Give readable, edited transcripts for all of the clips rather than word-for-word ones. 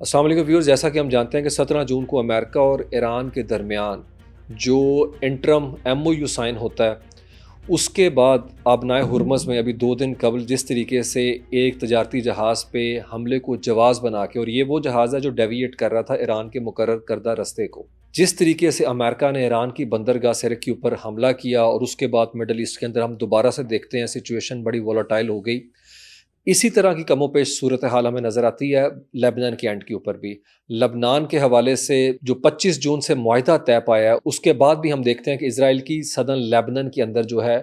السلام علیکم ویورز، جیسا کہ ہم جانتے ہیں کہ 17 جون کو امریکہ اور ایران کے درمیان جو interim M O U sign ہوتا ہے، اس کے بعد آبنائے ہرمز میں ابھی 2 دن قبل جس طریقے سے ایک تجارتی جہاز پہ حملے کو جواز بنا کے، اور یہ وہ جہاز ہے جو ڈیویٹ کر رہا تھا ایران کے مقرر کردہ رستے کو، جس طریقے سے امریکہ نے ایران کی بندرگاہ سرخ کے اوپر حملہ کیا اور اس کے بعد مڈل ایسٹ کے اندر ہم دوبارہ سے دیکھتے ہیں سچویشن بڑی وولٹائل ہو گئی۔ اسی طرح کی کم و پیش صورتحال ہمیں نظر آتی ہے لبنان کے اینڈ کے اوپر بھی۔ لبنان کے حوالے سے جو 25 جون سے معاہدہ طے پایا ہے، اس کے بعد بھی ہم دیکھتے ہیں کہ اسرائیل کی سدن لبنان کے اندر جو ہے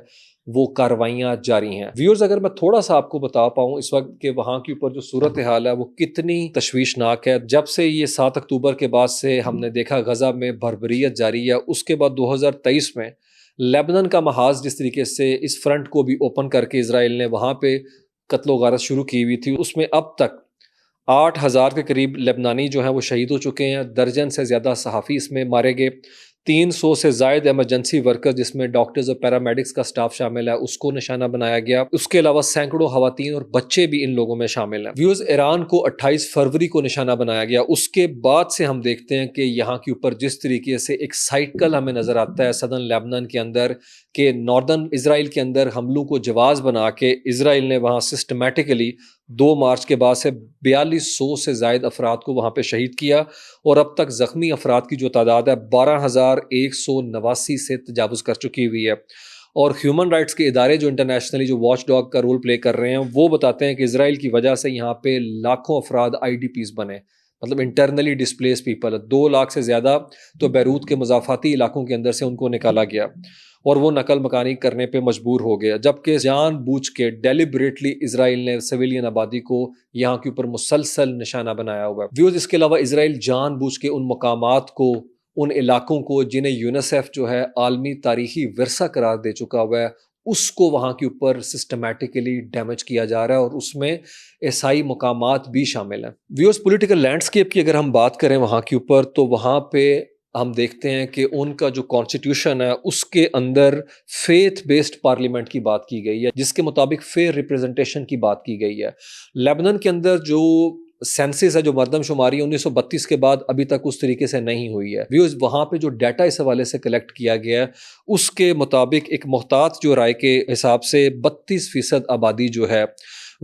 وہ کارروائیاں جاری ہیں۔ ویورز، اگر میں تھوڑا سا آپ کو بتا پاؤں اس وقت کہ وہاں کے اوپر جو صورتحال ہے وہ کتنی تشویشناک ہے، جب سے یہ 7 اکتوبر کے بعد سے ہم نے دیکھا غزہ میں بربریت جاری ہے، اس کے بعد 2023 میں لبنان کا محاذ جس طریقے سے اس فرنٹ کو بھی اوپن کر کے اسرائیل نے وہاں پہ قتل و غارت شروع کی ہوئی تھی، اس میں اب تک 8,000 کے قریب لبنانی جو ہیں وہ شہید ہو چکے ہیں، درجن سے زیادہ صحافی اس میں مارے گئے، 300 سے زائد ایمرجنسی ورکر جس میں ڈاکٹرز اور پیرامیڈکس کا سٹاف شامل ہے اس کو نشانہ بنایا گیا، اس کے علاوہ سینکڑوں خواتین اور بچے بھی ان لوگوں میں شامل ہیں۔ ویورز، ایران کو 28 فروری کو نشانہ بنایا گیا، اس کے بعد سے ہم دیکھتے ہیں کہ یہاں کے اوپر جس طریقے سے ایک سائیکل ہمیں نظر آتا ہے سدن لیبنان کے اندر کہ ناردن اسرائیل کے اندر حملوں کو جواز بنا کے اسرائیل نے وہاں سسٹمیٹکلی 2 مارچ کے بعد سے 4200 سے زائد افراد کو وہاں پہ شہید کیا، اور اب تک زخمی افراد کی جو تعداد ہے 12,189 سے تجاوز کر چکی ہوئی ہے۔ اور ہیومن رائٹس کے ادارے جو انٹرنیشنلی جو واچ ڈاگ کا رول پلے کر رہے ہیں، وہ بتاتے ہیں کہ اسرائیل کی وجہ سے یہاں پہ لاکھوں افراد آئی ڈی پیز بنے، مطلب انٹرنلی ڈسپلیس پیپل، 2 لاکھ سے زیادہ تو بیروت کے مضافاتی علاقوں کے اندر سے ان کو نکالا گیا اور وہ نقل مکانی کرنے پہ مجبور ہو گیا، جبکہ جان بوجھ کے ڈیلیبریٹلی اسرائیل نے سویلین آبادی کو یہاں کے اوپر مسلسل نشانہ بنایا ہوا ہے۔ ویورز، اس کے علاوہ اسرائیل جان بوجھ کے ان مقامات کو، ان علاقوں کو جنہیں یونیسیف جو ہے عالمی تاریخی ورثہ قرار دے چکا ہوا ہے، اس کو وہاں کے اوپر سسٹمیٹکلی ڈیمیج کیا جا رہا ہے، اور اس میں عیسائی مقامات بھی شامل ہیں۔ ویورز، پولیٹیکل لینڈسکیپ کی اگر ہم بات کریں وہاں کے اوپر، تو وہاں پہ ہم دیکھتے ہیں کہ ان کا جو کانسٹیٹیوشن ہے اس کے اندر فیتھ بیسڈ پارلیمنٹ کی بات کی گئی ہے، جس کے مطابق فیئر ریپریزنٹیشن کی بات کی گئی ہے۔ لیبنان کے اندر جو سینسس ہے، جو مردم شماری ہے 1932 کے بعد ابھی تک اس طریقے سے نہیں ہوئی ہے۔ ویورز، وہاں پہ جو ڈیٹا اس حوالے سے کلیکٹ کیا گیا ہے اس کے مطابق ایک محتاط جو رائے کے حساب سے 32% آبادی جو ہے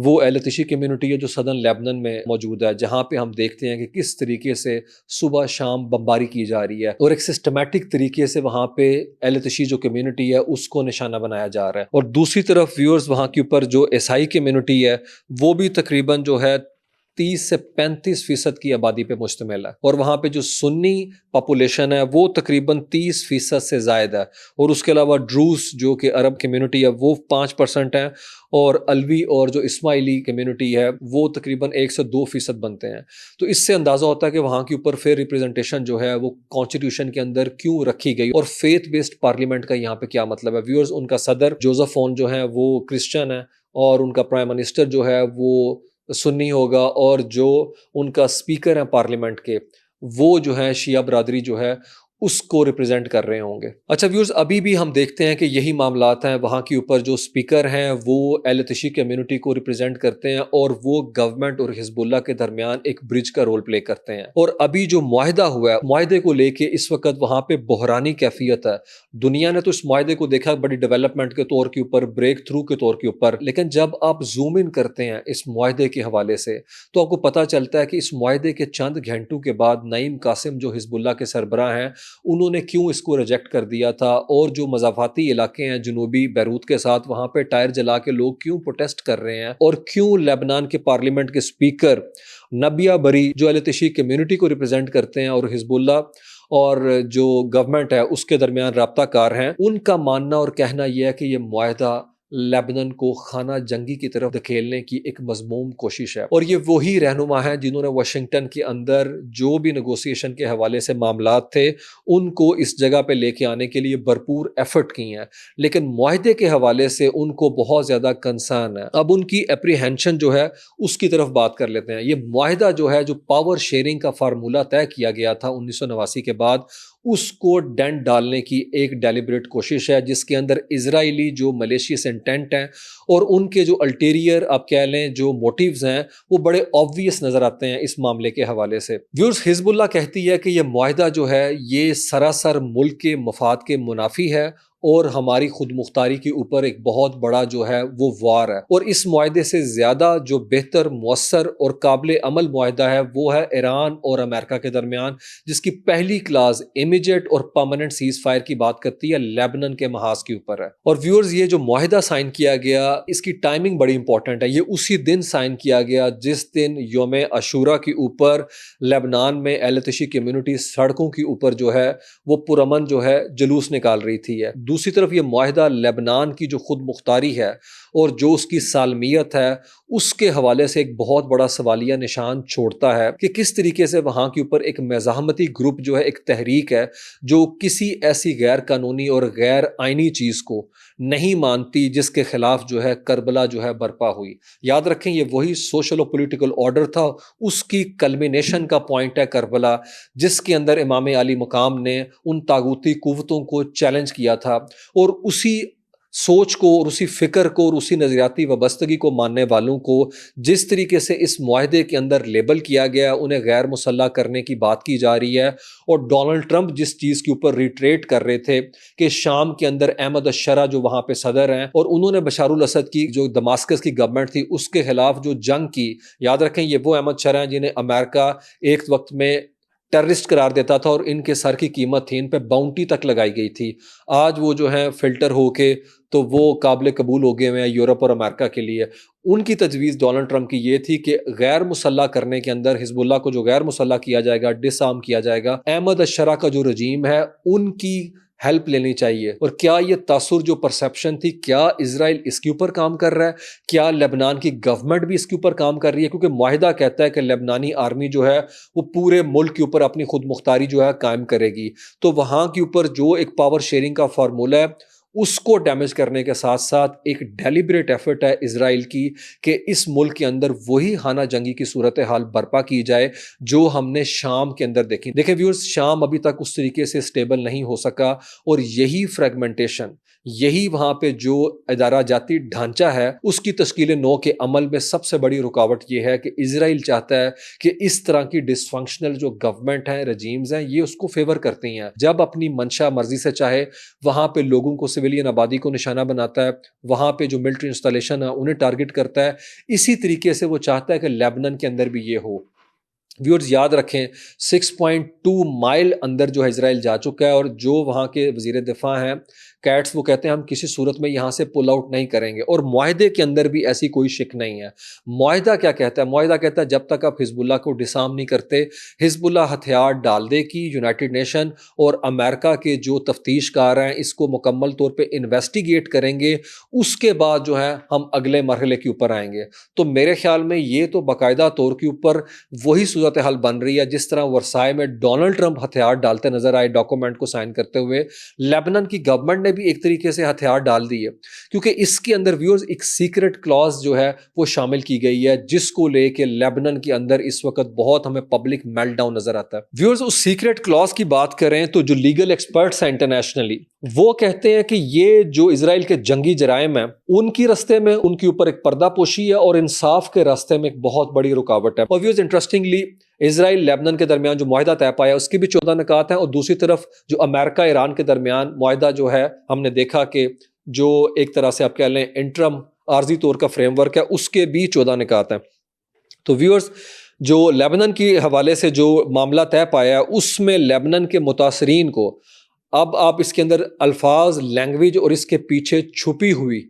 وہ اہل تشیع کمیونٹی ہے جو سدن لیبنان میں موجود ہے، جہاں پہ ہم دیکھتے ہیں کہ کس طریقے سے صبح شام بمباری کی جا رہی ہے، اور ایک سسٹمیٹک طریقے سے وہاں پہ اہل تشیع جو کمیونٹی ہے اس کو نشانہ بنایا جا رہا ہے۔ اور دوسری طرف ویورز، وہاں کے اوپر جو عیسائی کمیونٹی ہے وہ بھی تقریباً جو ہے 30 سے 35% کی آبادی پہ مشتمل ہے، اور وہاں پہ جو سنی پاپولیشن ہے وہ تقریباً 30% سے زائد ہے، اور اس کے علاوہ ڈروز جو کہ عرب کمیونٹی ہے وہ 5% ہیں، اور الوی اور جو اسماعیلی کمیونٹی ہے وہ تقریباً 1 سے 2% بنتے ہیں۔ تو اس سے اندازہ ہوتا ہے کہ وہاں کے اوپر فیئر ریپریزنٹیشن جو ہے وہ کانسٹیٹیوشن کے اندر کیوں رکھی گئی، اور فیتھ بیسڈ پارلیمنٹ کا یہاں پہ کیا مطلب ہے۔ ویورز، ان کا صدر جوزف اون جو ہے وہ کرسچن ہے، اور ان کا پرائم منسٹر جو ہے وہ سنی ہوگا، اور جو ان کا اسپیکر ہیں پارلیمنٹ کے وہ جو ہے شیعہ برادری جو ہے اس کو ریپرزینٹ کر رہے ہوں گے۔ اچھا ویورز، ابھی بھی ہم دیکھتے ہیں کہ یہی معاملات ہیں، وہاں کے اوپر جو اسپیکر ہیں وہ اہل تشیع کمیونٹی کو ریپرزینٹ کرتے ہیں، اور وہ گورنمنٹ اور حزب اللہ کے درمیان ایک برج کا رول پلے کرتے ہیں۔ اور ابھی جو معاہدہ ہوا ہے، معاہدے کو لے کے اس وقت وہاں پہ بحرانی کیفیت ہے۔ دنیا نے تو اس معاہدے کو دیکھا بڑی ڈیولپمنٹ کے طور کے اوپر، بریک تھرو کے طور کے اوپر، لیکن جب آپ زوم ان کرتے ہیں اس معاہدے کے حوالے سے تو آپ کو پتہ چلتا ہے کہ اس معاہدے کے چند گھنٹوں کے بعد نعیم قاسم جو حزب اللہ کے سربراہ ہیں، انہوں نے کیوں اس کو ریجیکٹ کر دیا تھا، اور جو مضافاتی علاقے ہیں جنوبی بیروت کے ساتھ، وہاں پہ ٹائر جلا کے لوگ کیوں پروٹیسٹ کر رہے ہیں، اور کیوں لیبنان کے پارلیمنٹ کے اسپیکر نبیہ بری جو اہل تشیع کمیونٹی کو ریپرزینٹ کرتے ہیں اور حزب اللہ اور جو گورنمنٹ ہے اس کے درمیان رابطہ کار ہیں، ان کا ماننا اور کہنا یہ ہے کہ یہ معاہدہ لیبنان کو خانہ جنگی کی طرف دھکیلنے کی ایک مذموم کوشش ہے۔ اور یہ وہی رہنما ہیں جنہوں نے واشنگٹن کے اندر جو بھی نیگوسیشن کے حوالے سے معاملات تھے ان کو اس جگہ پہ لے کے آنے کے لیے بھرپور ایفرٹ کی ہیں، لیکن معاہدے کے حوالے سے ان کو بہت زیادہ کنسرن ہے۔ اب ان کی اپریہینشن جو ہے اس کی طرف بات کر لیتے ہیں۔ یہ معاہدہ جو ہے، جو پاور شیئرنگ کا فارمولہ طے کیا گیا تھا 1989 کے بعد، اس کو ڈنڈ ڈالنے کی ایک ڈیلیبریٹ کوشش ہے، جس کے اندر اسرائیلی جو ملیشیس انٹینٹ ہیں اور ان کے جو الٹیریئر آپ کہہ لیں جو موٹیوز ہیں وہ بڑے آبویس نظر آتے ہیں اس معاملے کے حوالے سے۔ ویورز، حزب اللہ کہتی ہے کہ یہ معاہدہ جو ہے یہ سراسر ملک کے مفاد کے منافی ہے اور ہماری خود مختاری کے اوپر ایک بہت بڑا جو ہے وہ وار ہے، اور اس معاہدے سے زیادہ جو بہتر، مؤثر اور قابل عمل معاہدہ ہے وہ ہے ایران اور امریکہ کے درمیان، جس کی پہلی کلاز امیجیٹ اور پرماننٹ سیز فائر کی بات کرتی ہے، لیبنان کے محاذ کے اوپر ہے۔ اور ویورز، یہ جو معاہدہ سائن کیا گیا اس کی ٹائمنگ بڑی امپورٹنٹ ہے، یہ اسی دن سائن کیا گیا جس دن یوم عاشوراء کے اوپر لیبنان میں اہل تشیع کمیونٹی سڑکوں کے اوپر جو ہے وہ پرامن جو ہے جلوس نکال رہی تھی۔ دوسری طرف یہ معاہدہ لیبنان کی جو خود مختاری ہے اور جو اس کی سالمیت ہے اس کے حوالے سے ایک بہت بڑا سوالیہ نشان چھوڑتا ہے کہ کس طریقے سے وہاں کے اوپر ایک مزاحمتی گروپ جو ہے، ایک تحریک ہے جو کسی ایسی غیر قانونی اور غیر آئینی چیز کو نہیں مانتی جس کے خلاف جو ہے کربلا جو ہے برپا ہوئی۔ یاد رکھیں یہ وہی سوشل اور پولیٹیکل آرڈر تھا، اس کی کلمینیشن کا پوائنٹ ہے کربلا، جس کے اندر امام علی مقام نے ان طاغوتی قوتوں کو چیلنج کیا تھا اور اسی سوچ کو اور اسی فکر کو اور اسی نظریاتی وابستگی کو ماننے والوں کو جس طریقے سے اس معاہدے کے اندر لیبل کیا گیا، انہیں غیر مسلح کرنے کی بات کی جا رہی ہے، اور ڈونلڈ ٹرمپ جس چیز کے اوپر ریٹریٹ کر رہے تھے کہ شام کے اندر احمد الشرع جو وہاں پہ صدر ہیں اور انہوں نے بشار الاسد کی جو دماسکس کی گورنمنٹ تھی اس کے خلاف جو جنگ کی، یاد رکھیں یہ وہ احمد شرع ہیں جنہیں امریکہ ایک وقت میں ٹیررسٹ قرار دیتا تھا اور ان کے سر کی قیمت تھی، ان پہ باؤنٹی تک لگائی گئی تھی۔ آج وہ جو ہیں فلٹر ہو کے تو وہ قابل قبول ہو گئے ہیں یورپ اور امریکہ کے لیے۔ ان کی تجویز ڈونلڈ ٹرمپ کی یہ تھی کہ غیر مسلح کرنے کے اندر حزب اللہ کو جو غیر مسلح کیا جائے گا، ڈس آرم کیا جائے گا، احمد الشرع کا جو رجیم ہے ان کی ہیلپ لینی چاہیے۔ اور کیا یہ تاثر جو پرسیپشن تھی، کیا اسرائیل اس کے اوپر کام کر رہا ہے؟ کیا لبنان کی گورنمنٹ بھی اس کے اوپر کام کر رہی ہے؟ کیونکہ معاہدہ کہتا ہے کہ لبنانی آرمی جو ہے وہ پورے ملک کے اوپر اپنی خود مختاری جو ہے قائم کرے گی، تو وہاں کے اوپر جو ایک پاور شیئرنگ کا فارمولہ ہے اس کو ڈیمیج کرنے کے ساتھ ساتھ ایک ڈیلیبریٹ ایفرٹ ہے اسرائیل کی کہ اس ملک کے اندر وہی خانہ جنگی کی صورتحال برپا کی جائے جو ہم نے شام کے اندر دیکھی۔ دیکھیں ویورز، شام ابھی تک اس طریقے سے سٹیبل نہیں ہو سکا، اور یہی فریگمنٹیشن، یہی وہاں پہ جو ادارہ جاتی ڈھانچہ ہے اس کی تشکیل نو کے عمل میں سب سے بڑی رکاوٹ یہ ہے کہ اسرائیل چاہتا ہے کہ اس طرح کی ڈس فنکشنل جو گورنمنٹ ہیں، رجیمز ہیں، یہ اس کو فیور کرتی ہیں، جب اپنی منشا مرضی سے چاہے وہاں پہ لوگوں کو، سویلین آبادی کو نشانہ بناتا ہے، وہاں پہ جو ملٹری انسٹالیشن ہے انہیں ٹارگٹ کرتا ہے۔ اسی طریقے سے وہ چاہتا ہے کہ لیبنان کے اندر بھی یہ ہو۔ ویورز یاد رکھیں 6.2 مائل اندر جو ہے اسرائیل جا چکا ہے، اور جو وہاں کے وزیر دفاع ہیں کیٹس، وہ کہتے ہیں ہم کسی صورت میں یہاں سے پل آؤٹ نہیں کریں گے، اور معاہدے کے اندر بھی ایسی کوئی شک نہیں ہے۔ معاہدہ کیا کہتا ہے؟ معاہدہ کہتا ہے جب تک آپ حزب اللہ کو ڈسارم نہیں کرتے، حزب اللہ ہتھیار ڈال دے کی یونائٹڈ نیشن اور امریکہ کے جو تفتیش کار ہیں اس کو مکمل طور پہ انویسٹیگیٹ کریں گے، اس کے بعد جو ہے ہم اگلے مرحلے کے اوپر آئیں گے۔ تو میرے خیال میں یہ تو باقاعدہ طور کے اوپر وہی صورتحال بن رہی ہے جس طرح ورسائے میں ڈونلڈ ٹرمپ ہتھیار ڈالتے نظر آئے ڈاکومنٹ کو سائن کرتے ہوئے، لیبنان کی گورنمنٹ نے بھی ایک طریقے سے ہتھیار ڈال دیے، کیونکہ اس کے اندر ویورز ایک سیکرٹ کلاز جو ہے وہ شامل کی گئی ہے جس کو لے کے لیبنان کے اندر اس وقت بہت ہمیں پبلک میلٹ ڈاؤن نظر آتا ہے۔ ویورز اس سیکرٹ کلاز کی بات کریں تو جو لیگل ایکسپرٹس ہیں انٹرنیشنلی، وہ کہتے ہیں کہ یہ جو اسرائیل کے جنگی جرائم ہیں ان کی راستے میں ان کے اوپر ایک پردہ پوشی ہے اور انصاف کے راستے میں ایک بہت بڑی رکاوٹ ہے۔ اور ویورز انٹرسٹنگلی اسرائیل لیبنان کے درمیان جو معاہدہ طے پایا اس کی بھی 14 نکات ہیں، اور دوسری طرف جو امریکہ ایران کے درمیان معاہدہ جو ہے ہم نے دیکھا کہ جو ایک طرح سے آپ کہہ لیں انٹرم عارضی طور کا فریم ورک ہے اس کے بھی 14 نکات ہیں۔ تو ویورز جو لیبنان کے حوالے سے جو معاملہ طے پایا ہے اس میں لیبنان کے متاثرین کو، اب آپ اس کے اندر الفاظ، لینگویج اور اس کے پیچھے چھپی ہوئی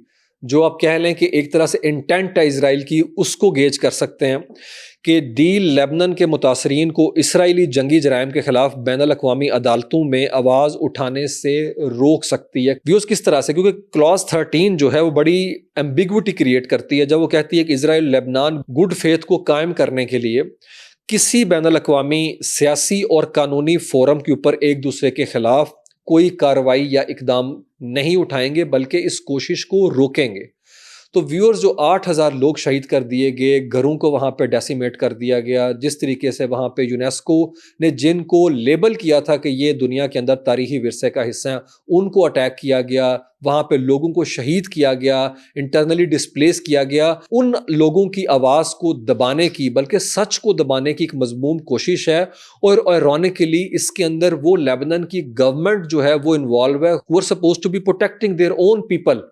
جو آپ کہہ لیں کہ ایک طرح سے انٹینٹ ہے اسرائیل کی، اس کو گیج کر سکتے ہیں کہ ڈیل لیبنان کے متاثرین کو اسرائیلی جنگی جرائم کے خلاف بین الاقوامی عدالتوں میں آواز اٹھانے سے روک سکتی ہے۔ ویوز کس طرح سے؟ کیونکہ کلاس 13 جو ہے وہ بڑی ایمبیگوٹی کریٹ کرتی ہے جب وہ کہتی ہے کہ اسرائیل لیبنان گڈ فیتھ کو قائم کرنے کے لیے کسی بین الاقوامی سیاسی اور قانونی فورم کے اوپر ایک دوسرے کے خلاف کوئی کارروائی یا اقدام نہیں اٹھائیں گے بلکہ اس کوشش کو روکیں گے۔ تو ویورز جو 8,000 لوگ شہید کر دیے گئے، گھروں کو وہاں پہ ڈیسیمیٹ کر دیا گیا، جس طریقے سے وہاں پہ یونیسکو نے جن کو لیبل کیا تھا کہ یہ دنیا کے اندر تاریخی ورثے کا حصہ ہیں، ان کو اٹیک کیا گیا، وہاں پہ لوگوں کو شہید کیا گیا، انٹرنلی ڈسپلیس کیا گیا، ان لوگوں کی آواز کو دبانے کی، بلکہ سچ کو دبانے کی ایک مذموم کوشش ہے۔ اور ایرونیکلی اس کے اندر وہ لیبنان کی گورنمنٹ جو ہے وہ انوالو ہے، who are supposed to be protecting their own people۔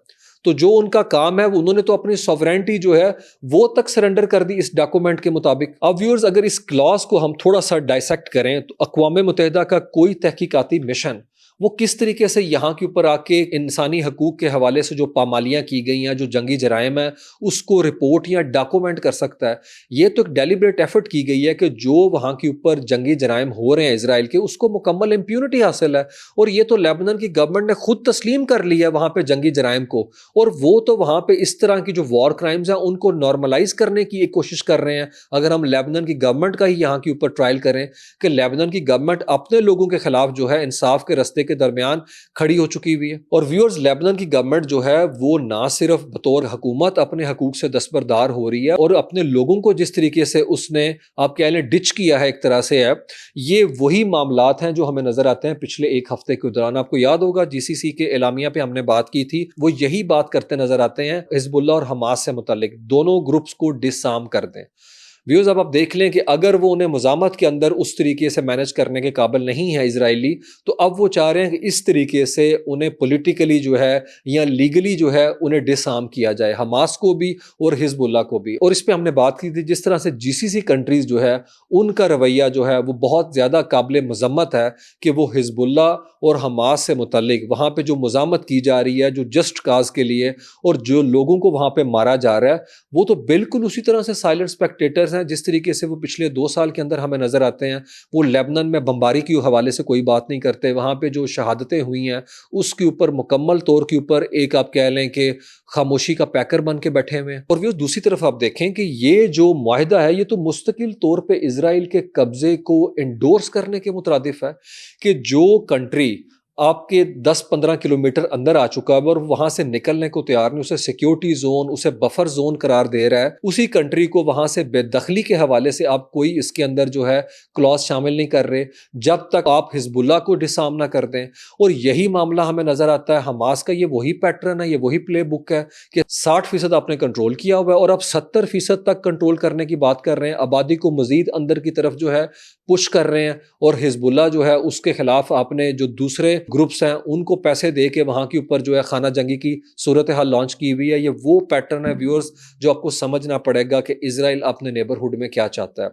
تو جو ان کا کام ہے، انہوں نے تو اپنی سوورینٹی جو ہے وہ تک سرنڈر کر دی اس ڈاکومنٹ کے مطابق۔ اب ویورز اگر اس کلاس کو ہم تھوڑا سا ڈائسیکٹ کریں تو اقوام متحدہ کا کوئی تحقیقاتی مشن وہ کس طریقے سے یہاں کے اوپر آ کے انسانی حقوق کے حوالے سے جو پامالیاں کی گئی ہیں، جو جنگی جرائم ہیں، اس کو رپورٹ یا ڈاکومنٹ کر سکتا ہے؟ یہ تو ایک ڈیلیبریٹ ایفرٹ کی گئی ہے کہ جو وہاں کے اوپر جنگی جرائم ہو رہے ہیں اسرائیل کے، اس کو مکمل امپیونٹی حاصل ہے، اور یہ تو لیبنان کی گورنمنٹ نے خود تسلیم کر لی ہے وہاں پہ جنگی جرائم کو، اور وہ تو وہاں پہ اس طرح کی جو وار کرائمز ہیں ان کو نارملائز کرنے کی ایک کوشش کر رہے ہیں۔ اگر ہم لیبنان کی گورنمنٹ کا ہی یہاں کے اوپر ٹرائل کریں کہ لیبنان کی گورنمنٹ اپنے لوگوں کے خلاف جو ہے انصاف کے رستے کے درمیان کھڑی ہو چکی ہوئی ہے۔ اور ویورز لیبنان کی گورنمنٹ جو ہے وہ نہ صرف بطور حکومت اپنے حقوق سے دستبردار ہو رہی ہے، اور اپنے لوگوں کو جس طریقے سے اس نے آپ کہہ لیں ڈچ کیا ہے ایک طرح سے ہے، یہ وہی معاملات ہیں جو ہمیں نظر آتے ہیں پچھلے ایک ہفتے کے دوران۔ آپ کو یاد ہوگا جی سی سی کے اعلامیہ پہ ہم نے بات کی تھی، وہ یہی بات کرتے نظر آتے ہیں، حزب اللہ اور حماس سے متعلق دونوں گروپس کو ڈس آرم کر دیں۔ ویوز اب آپ دیکھ لیں کہ اگر وہ انہیں مزاحمت کے اندر اس طریقے سے مینج کرنے کے قابل نہیں ہے اسرائیلی، تو اب وہ چاہ رہے ہیں کہ اس طریقے سے انہیں پولیٹیکلی جو ہے یا لیگلی جو ہے انہیں ڈس آرم کیا جائے، حماس کو بھی اور حزب اللہ کو بھی۔ اور اس پہ ہم نے بات کی تھی جس طرح سے جی سی سی کنٹریز جو ہے ان کا رویہ جو ہے وہ بہت زیادہ قابل مذمت ہے، کہ وہ حزب اللہ اور حماس سے متعلق وہاں پہ جو مزاحمت کی جا رہی ہے جو جسٹ کاز کے لیے، اور جو لوگوں کو وہاں پہ مارا جا رہا ہے، وہ تو بالکل اسی طرح سے سائلنٹ اسپیکٹیٹرز ہیں جس طریقے سے وہ پچھلے 2 سال کے اندر ہمیں نظر آتے ہیں۔ وہ لیبنان میں بمباری کے حوالے سے کوئی بات نہیں کرتے، وہاں پہ جو شہادتیں ہوئی ہیں اس کے اوپر مکمل طور کے اوپر ایک آپ کہہ لیں کہ خاموشی کا پیکر بن کے بیٹھے ہوئے ہیں۔ اور وہ دوسری طرف آپ دیکھیں کہ یہ جو معاہدہ ہے یہ تو مستقل طور پہ اسرائیل کے قبضے کو انڈورس کرنے کے مترادف ہے، کہ جو کنٹری آپ کے 10-15 کلومیٹر اندر آ چکا ہے اور وہاں سے نکلنے کو تیار نہیں، اسے سیکیورٹی زون، اسے بفر زون قرار دے رہا ہے، اسی کنٹری کو وہاں سے بے دخلی کے حوالے سے آپ کوئی اس کے اندر جو ہے کلاس شامل نہیں کر رہے جب تک آپ حزب اللہ کو ڈسارم نہ کر دیں۔ اور یہی معاملہ ہمیں نظر آتا ہے حماس کا، یہ وہی پیٹرن ہے، یہ وہی پلے بک ہے کہ 60% آپ نے کنٹرول کیا ہوا ہے اور اب 70% تک کنٹرول کرنے کی بات کر رہے ہیں، آبادی کو مزید اندر کی طرف جو ہے پش کر رہے ہیں، اور حزب اللہ جو ہے اس کے خلاف آپ نے جو دوسرے گروپس ہیں ان کو پیسے دے کے وہاں کے اوپر جو ہے خانہ جنگی کی صورتحال لانچ کی ہوئی ہے۔ یہ وہ پیٹرن ہے ویورز جو آپ کو سمجھنا پڑے گا کہ اسرائیل اپنے نیبرہڈ میں کیا چاہتا ہے۔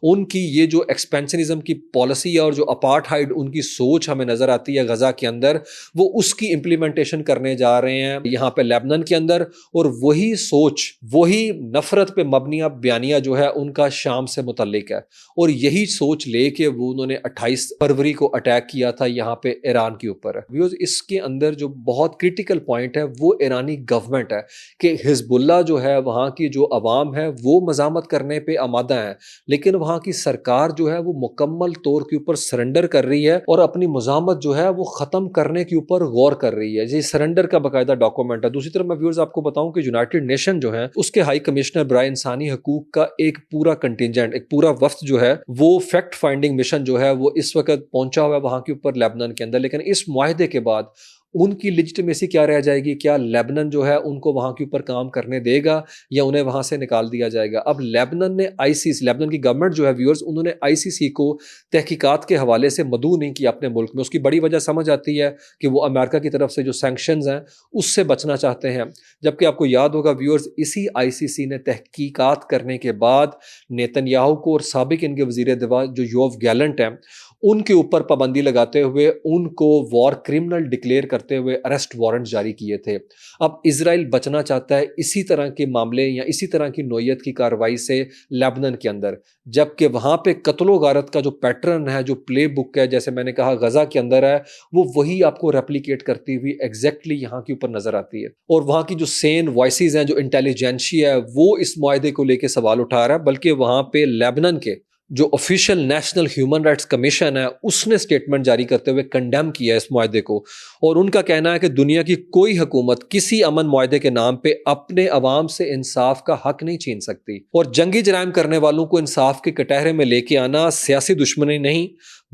ان کی یہ جو ایکسپینشنزم کی پالیسی ہے اور جو اپارٹھائڈ ان کی سوچ ہمیں نظر آتی ہے غزہ کے اندر، وہ اس کی امپلیمنٹیشن کرنے جا رہے ہیں یہاں پہ لیبنان کے اندر، اور وہی سوچ، وہی نفرت پہ مبنی بیانیہ جو ہے ان کا شام سے متعلق ہے، اور یہی سوچ لے کے وہ انہوں نے 28 فروری کو اٹیک کیا تھا یہاں پہ ایران کے اوپر۔ ویوز اس کے اندر جو بہت کریٹیکل پوائنٹ ہے وہ ایرانی گورنمنٹ ہے، کہ حزب اللہ جو ہے وہاں کی جو عوام ہے وہ مزاحمت کرنے پہ آمادہ ہیں، لیکن وہاں کی سرکار جو ہے وہ مکمل طور کے اوپر سرنڈر کر رہی ہے اور اپنی مزاحمت جو ہے وہ ختم کرنے کے اوپر غور کر رہی ہے۔ یہ سرنڈر کا باقاعدہ ڈاکومنٹ ہے۔ دوسری طرف میں ویورز آپ کو بتاؤں کہ یونائٹڈ نیشن جو ہے اس کے ہائی کمشنر برائے انسانی حقوق کا ایک پورا کنٹینجنٹ، ایک پورا وفد جو ہے وہ فیکٹ فائنڈنگ مشن جو ہے وہ اس وقت پہنچا ہوا ہے وہاں کے اوپر لیبنان کے اندر، لیکن اس معاہدے کے بعد ان کی لیجٹمیسی کیا رہ جائے گی؟ کیا لیبنان جو ہے ان کو وہاں کے اوپر کام کرنے دے گا یا انہیں وہاں سے نکال دیا جائے گا؟ اب لیبنان نے لیبنان کی گورنمنٹ جو ہے ویورز انہوں نے ICC کو تحقیقات کے حوالے سے مدعو نہیں کیا اپنے ملک میں۔ اس کی بڑی وجہ سمجھ آتی ہے کہ وہ امریکہ کی طرف سے جو سینکشنز ہیں اس سے بچنا چاہتے ہیں، جبکہ آپ کو یاد ہوگا ویورز اسی ICC نے تحقیقات کرنے کے بعد نیتن یاہو کو اور سابق ان کے وزیر دفاع جو یوف گیلنٹ ہیں ان کے اوپر پابندی لگاتے ہوئے ان کو وار کرمنل ڈکلیئر کرتے ہوئے اریسٹ وارنٹ جاری کیے تھے۔ اب اسرائیل بچنا چاہتا ہے اسی طرح کے معاملے یا اسی طرح کی نوعیت کی کارروائی سے لیبنان کے اندر، جبکہ وہاں پہ قتل و غارت کا جو پیٹرن ہے، جو پلے بک ہے، جیسے میں نے کہا غزہ کے اندر ہے، وہ وہی آپ کو ریپلیکیٹ کرتی ہوئی ایگزیکٹلی یہاں کے اوپر نظر آتی ہے۔ اور وہاں کی جو سین وائسز ہیں، جو انٹیلیجنشیا ہے، وہ اس معاہدے کو لے کے سوال اٹھا رہا ہے، بلکہ وہاں پہ لیبنان کے جو official national human rights commission ہے اس نے اسٹیٹمنٹ جاری کرتے ہوئے کنڈیم کیا ہے اس معاہدے کو، اور ان کا کہنا ہے کہ دنیا کی کوئی حکومت کسی امن معاہدے کے نام پہ اپنے عوام سے انصاف کا حق نہیں چھین سکتی، اور جنگی جرائم کرنے والوں کو انصاف کے کٹہرے میں لے کے آنا سیاسی دشمنی نہیں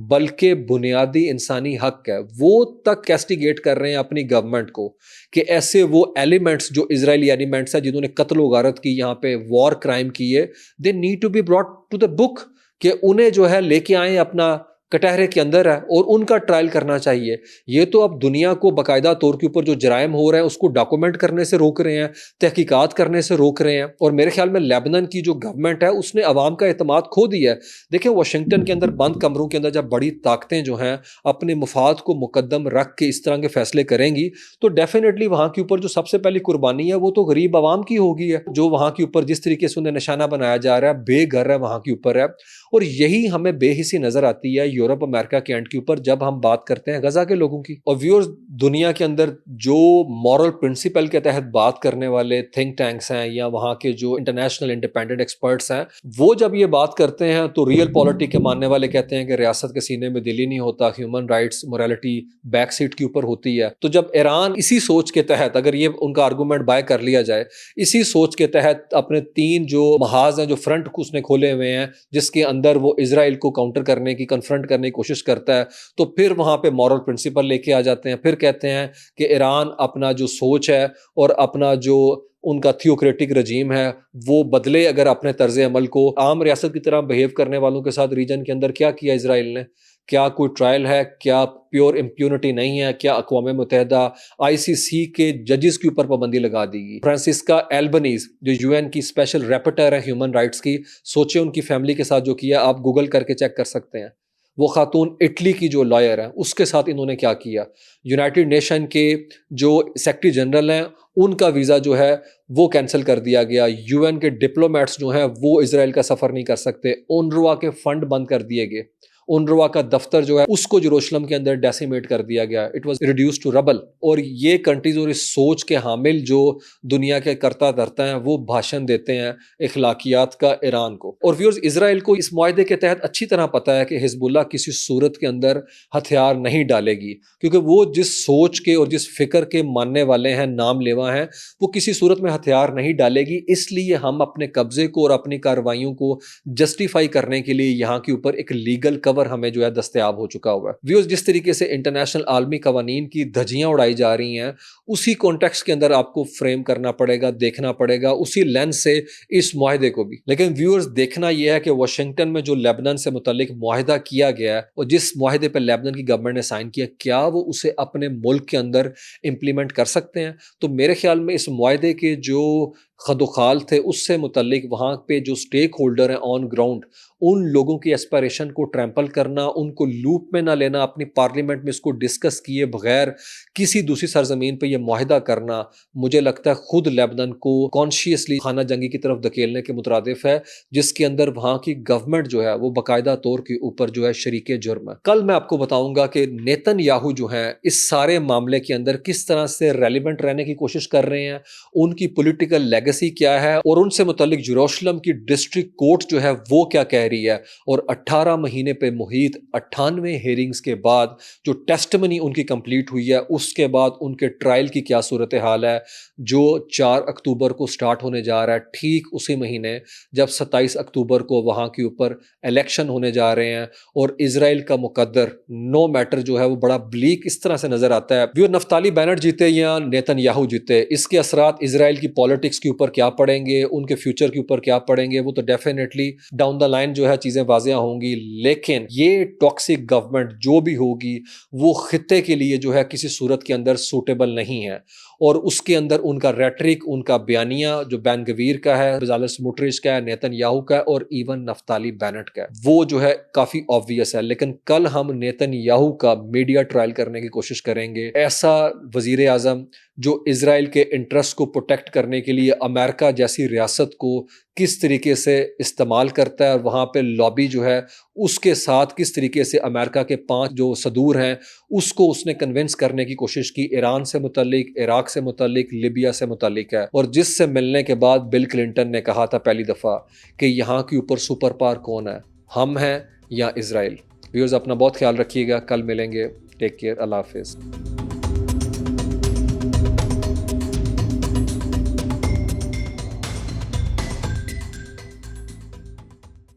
بلکہ بنیادی انسانی حق ہے۔ وہ تک کیسٹیگیٹ کر رہے ہیں اپنی گورنمنٹ کو کہ ایسے وہ ایلیمنٹس جو اسرائیلی ایلیمنٹس ہیں جنہوں نے قتل و غارت کی، یہاں پہ وار کرائم کیے، they need to be brought to the book, کہ انہیں جو ہے لے کے آئیں اپنا کٹہرے کے اندر ہے اور ان کا ٹرائل کرنا چاہیے۔ یہ تو اب دنیا کو باقاعدہ طور کے اوپر جو جرائم ہو رہے ہیں اس کو ڈاکومنٹ کرنے سے روک رہے ہیں، تحقیقات کرنے سے روک رہے ہیں، اور میرے خیال میں لیبنان کی جو گورنمنٹ ہے اس نے عوام کا اعتماد کھو دیا ہے۔ دیکھیں واشنگٹن کے اندر بند کمروں کے اندر جب بڑی طاقتیں جو ہیں اپنے مفاد کو مقدم رکھ کے اس طرح کے فیصلے کریں گی تو ڈیفینیٹلی وہاں کے اوپر جو سب سے پہلی قربانی ہے وہ تو غریب عوام کی ہوگی ہے، جو وہاں کے اوپر جس طریقے سے انہیں نشانہ بنایا جا رہا ہے، بے گھر ہے وہاں کے اوپر ہے، اور یہی ہمیں بے حسی نظر آتی ہے یورپ امریکہ کے اینڈ کے اوپر جب ہم بات کرتے ہیں غزہ کے لوگوں کی۔ اور ویورز، دنیا کے اندر جو مورل پرنسپل کے تحت بات کرنے والے تھنک ٹینکس ہیں یا وہاں کے جو انٹرنیشنل انڈیپینڈنٹ ایکسپرٹس ہیں، وہ جب یہ بات کرتے ہیں تو ریئل پالیٹک کے ماننے والے کہتے ہیں کہ ریاست کے سینے میں دل ہی نہیں ہوتا، human rights morality back set کے اوپر ہوتی ہے۔ تو جب ایران اسی سوچ کے تحت، اگر یہ ان کا آرگومنٹ بائی کر لیا جائے، اسی سوچ کے تحت اپنے 3 جو محاذ ہیں، جو فرنٹ کو اس نے کھولے ہوئے ہیں جس کے اندر وہ اسرائیل کو کاؤنٹر کرنے کی، کنفرنٹ کرنے کی کوشش کرتا ہے، تو پھر وہاں پہ مورل پرنسپل لے کے آ جاتے ہیں، پھر کہتے ہیں کہ ایران اپنا جو سوچ ہے اور اپنا جو ان کا تھیوکریٹک رجیم ہے وہ بدلے اگر اپنے طرز عمل کو۔ عام ریاست کی طرح بہیو کرنے والوں کے ساتھ ریجن کے اندر کیا کیا اسرائیل نے؟ کیا کوئی ٹرائل ہے؟ کیا پیور امپیونٹی نہیں ہے؟ کیا اقوام متحدہ ICC کے ججز کے اوپر پابندی لگا دی گی؟ فرانسسکا ایلبنیز جو UN کی اسپیشل ریپورٹر ہے ہیومن رائٹس کی، سوچے ان کی فیملی کے ساتھ جو کیا، آپ گوگل کر کے چیک کر سکتے ہیں۔ وہ خاتون اٹلی کی جو لائر ہیں اس کے ساتھ انہوں نے کیا کیا۔ یونائٹڈ نیشن کے جو سیکرٹری جنرل ہیں ان کا ویزا جو ہے وہ کینسل کر دیا گیا، UN کے ڈپلومیٹس جو ہیں وہ اسرائیل کا سفر نہیں کر سکتے، اونروا کے فنڈ بند کر دیے گئے، اونروا کا دفتر جو ہے اس کو یروشلم کے اندر ڈیسیمیٹ کر دیا گیا، it was reduced to rubble. اور یہ کنٹریز اور اس سوچ کے حامل جو دنیا کے کرتا دھرتا ہیں وہ بھاشن دیتے ہیں اخلاقیات کا ایران کو۔ اور ویورز، اسرائیل کو اس معاہدے کے تحت اچھی طرح پتہ ہے کہ حزب اللہ کسی صورت کے اندر ہتھیار نہیں ڈالے گی، کیونکہ وہ جس سوچ کے اور جس فکر کے ماننے والے ہیں، نام لیوا ہیں، وہ کسی صورت میں ہتھیار نہیں ڈالے گی۔ اس لیے ہم اپنے قبضے کو اور اپنی کارروائیوں کو جسٹیفائی کرنے کے لیے یہاں کے اوپر ایک لیگل کور ہمیں جو ہے دستیاب ہو چکا ہوا ہے۔ ویورز، جس طریقے سے انٹرنیشنل عالمی قوانین کی دھجیاں اڑائی جا رہی ہیں اسی کانٹیکسٹ کے اندر آپ کو فریم کرنا پڑے گا، دیکھنا پڑے گا اسی لینس سے اس معاہدے کو بھی۔ لیکن ویورز، دیکھنا یہ ہے کہ واشنگٹن میں جو لیبنان سے متعلق معاہدہ کیا گیا ہے اور جس معاہدے پہ لیبنان کی گورنمنٹ نے سائن کیا، کیا وہ اسے اپنے ملک کے اندر امپلیمنٹ کر سکتے ہیں؟ تو میرے خیال میں اس معاہدے کے جو خد و خال تھے اس سے متعلق وہاں پہ جو سٹیک ہولڈر ہیں آن گراؤنڈ، ان لوگوں کی ایسپائریشن کو ٹریمپل کرنا، ان کو لوپ میں نہ لینا، اپنی پارلیمنٹ میں اس کو ڈسکس کیے بغیر کسی دوسری سرزمین پہ یہ معاہدہ کرنا، مجھے لگتا ہے خود لیبنان کو کانشیسلی خانہ جنگی کی طرف دھکیلنے کے مترادف ہے، جس کے اندر وہاں کی گورنمنٹ جو ہے وہ باقاعدہ طور کے اوپر جو ہے شریک جرم ہے۔ کل میں آپ کو بتاؤں گا کہ نیتن یاہو جو ہیں اس سارے معاملے کے اندر کس طرح سے ریلیونٹ رہنے کی کوشش کر رہے ہیں، ان کی پولیٹیکل لیگیسی کیا ہے، اور ان سے متعلق یروشلم کی ڈسٹرکٹ کورٹ جو ہے وہ کیا کہہ رہی ہے، اور 18 مہینے پہ محیط 98 ہیرنگز کے بعد جو ٹیسٹمنی ان کی کمپلیٹ ہوئی ہے، اس کے بعد ان کے ٹرائل کی کیا صورتحال ہے، جو 4 اکتوبر کو سٹارٹ ہونے جا رہا ہے، ٹھیک اسی مہینے جب 27 اکتوبر کو وہاں کے اوپر الیکشن ہونے جا رہے ہیں، اور اسرائیل کا مقدر نو میٹر جو ہے وہ بڑا بلیک اس طرح سے نظر آتا ہے۔ وہ نفتالی بینٹ جیتے یا نیتن یاہو جیتے، اس کے اثرات اسرائیل کی پالیٹکس کے اوپر کیا پڑیں گے، ان کے فیوچر کے اوپر کیا پڑیں گے، وہ تو ڈیفینیٹلی ڈاؤن دا لائن جو ہے چیزیں واضح ہوں گی۔ لیکن یہ ٹاکسک گورنمنٹ جو بھی ہوگی وہ خطے کے لیے جو ہے کسی صورت کے اندر سوٹیبل نہیں ہے، اور اس کے اندر ان کا ریٹرک، ان کا بیانیہ جو بین گویر کا ہے، بزالل سموٹریچ کا ہے، نیتن یاہو کا ہے، اور ایون نفتالی بینٹ کا ہے، وہ جو ہے کافی آبویس ہے۔ لیکن کل ہم نیتن یاہو کا میڈیا ٹرائل کرنے کی کوشش کریں گے، ایسا وزیر اعظم جو اسرائیل کے انٹرسٹ کو پروٹیکٹ کرنے کے لیے امریکہ جیسی ریاست کو کس طریقے سے استعمال کرتا ہے، اور وہاں پہ لابی جو ہے اس کے ساتھ کس طریقے سے امریکہ کے 5 جو صدور ہیں اس کو اس نے کنونس کرنے کی کوشش کی، ایران سے متعلق، عراق سے متعلق، لیبیا سے متعلق ہے، اور جس سے ملنے کے بعد بل کلنٹن نے کہا تھا پہلی دفعہ کہ یہاں کے اوپر سپر پاور کون ہے، ہم ہیں یا اسرائیل؟ ویورز اپنا بہت خیال رکھیے گا، کل ملیں گے، ٹیک کیئر، اللہ حافظ.